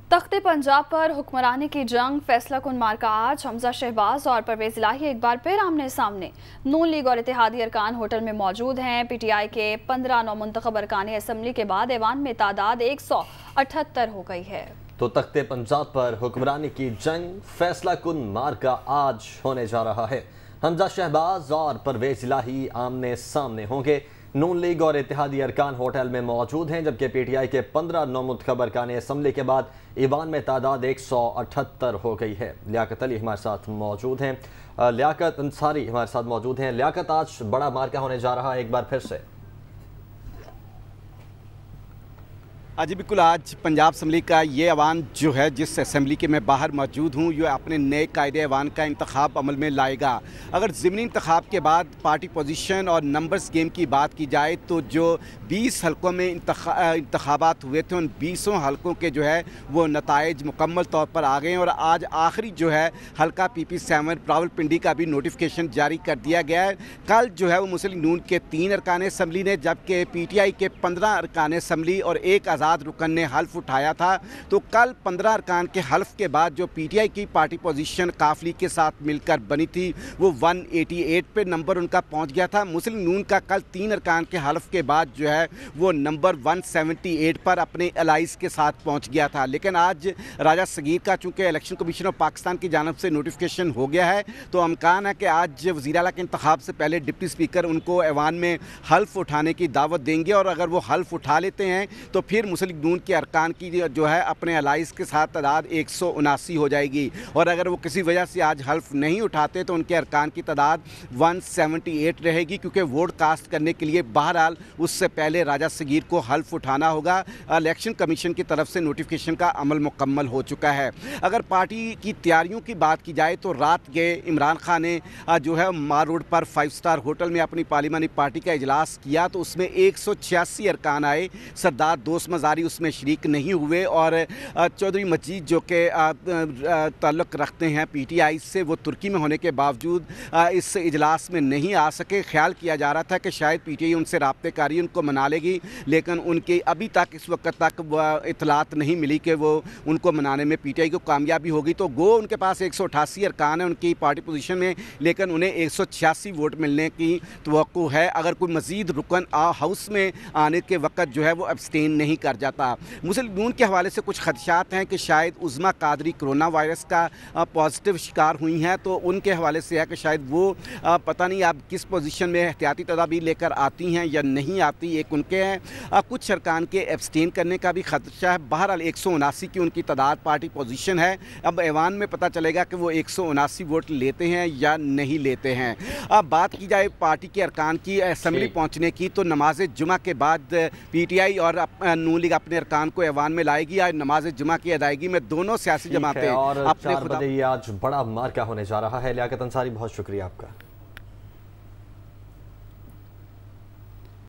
तख्ते पंजाब पर हुक्मरानी की जंग फैसला कुन मार्का आज हमजा शहबाज और परवेज इलाही एक बार फिर आमने सामने। नून लीग और इत्तेहादी अरकान होटल में मौजूद हैं। पीटीआई के 15 नौमुंतखब अरकान असम्बली के बाद ऐवान में तादाद 178 हो गई है। तो तख्ते पंजाब पर हुक्मरानी की जंग फैसला कुन मार्का आज होने जा रहा है। हमजा शहबाज और परवेज इलाही आमने सामने होंगे। नून लीग और इत्तेहादी अरकान होटल में मौजूद हैं, जबकि पीटीआई के 15 नौमुंतखब अरकान असम्बली के बाद ईवान में तादाद 178 हो गई है। लियाकत अली हमारे साथ मौजूद हैं, लियाकत अंसारी हमारे साथ मौजूद हैं। लियाकत, आज बड़ा मार्का होने जा रहा है एक बार फिर से। जी बिल्कुल, आज पंजाब असम्बली का ये ऐवान जो है, जिस असम्बली के मैं बाहर मौजूद हूँ, ये अपने नए कायदे ऐवान का इंतखाब अमल में लाएगा। अगर ज़िमनी इंतखाब के बाद पार्टी पोजीशन और नंबर्स गेम की बात की जाए तो जो 20 हलकों में इंतखाबात हुए थे, उन 20 हलकों के जो है वो नताइज मुकम्मल तौर पर आ गए हैं। और आज आखिरी जो है हल्का PP7 रावलपिंडी का भी नोटिफिकेशन जारी कर दिया गया है। कल जो है वो मुस्लिम नून के 3 अरकान असम्बली ने, जबकि PTI के 15 अरकान असम्बली और एक रुकन ने हल्फ उठाया था। तो कल 15 अरकान के हल्फ के बाद जो पीटीआई की पार्टी पोजीशन काफली के साथ मिलकर बनी थी, वो 188 पे नंबर उनका पहुंच गया था। मुस्लिम नून का कल 3 अरकान के हल्फ के बाद जो है वो नंबर 178 पर अपने अलाइज के साथ पहुंच गया था। लेकिन आज राजा सगीर का चूंकि इलेक्शन कमीशन ऑफ पाकिस्तान की जानब से नोटिफिकेशन हो गया है, तो अमकान है कि आज वज़ीर आला के इंतखाब से पहले डिप्टी स्पीकर उनको ऐवान में हल्फ उठाने की दावत देंगे। और अगर वो हल्फ उठा लेते हैं तो फिर मुस्लिम नून के अरकान की जो है अपने अलाइज के साथ तादाद 179 हो जाएगी। और अगर वो किसी वजह से आज हल्फ नहीं उठाते तो उनके अरकान की तादाद 178 रहेगी, क्योंकि वोट कास्ट करने के लिए बहरहाल उससे पहले राजा सगीर को हल्फ उठाना होगा। इलेक्शन कमीशन की तरफ से नोटिफिकेशन का अमल मुकम्मल हो चुका है। अगर पार्टी की तैयारियों की बात की जाए तो रात गए इमरान खान ने जो है मार रोड पर 5 स्टार होटल में अपनी पार्लिमानी पार्टी का इजलास किया, तो उसमें 186 अरकान आए। सरदार दोस्त मजारी उसमें शरीक नहीं हुए और चौधरी मजीद जो कि ताल्लुक़ रखते हैं पीटीआई से, वो तुर्की में होने के बावजूद इस इजलास में नहीं आ सके। ख्याल किया जा रहा था कि शायद पीटीआई उनसे राब्तेकारी उनको मना लेगी, लेकिन उनके अभी तक इस वक्त तक इतलात नहीं मिली कि वो उनको मनाने में पीटीआई को कामयाबी होगी। तो गो उनके पास 188 अरकान है उनकी पार्टी पोजीशन में, लेकिन उन्हें 186 वोट मिलने की तवक्को है अगर कोई मजीद रुकन हाउस में आने के वक्त जो है वो अब्सटेन नहीं कर जाता। मुस्लिम नून के हवाले से कुछ खदशात हैं कि शायद उज़्मा कादरी कोरोना वायरस का पॉजिटिव शिकार हुई हैं, तो उनके हवाले से है कि शायद वो पता नहीं आप किस पोजीशन में एहतियाती तदाबीर लेकर आती हैं या नहीं आती, एक उनके हैं। कुछ अरकान के एब्सटेन करने का भी खदशा है। बहरहाल 179 की उनकी तादाद पार्टी पोजीशन है। अब ऐवान में पता चलेगा कि वो 179 वोट लेते हैं या नहीं लेते हैं। अब बात की जाए पार्टी के अरकान की असम्बली पहुँचने की, तो नमाज जुमा के बाद PTI और नून लीग अपने अरकान को ऐवान में लाएगी। आज नमाज जुमा की अदायगी में दोनों सियासी जमातें और 4 बजे आज बड़ा मार्का होने जा रहा है। लियाकत अंसारी, बहुत शुक्रिया आपका।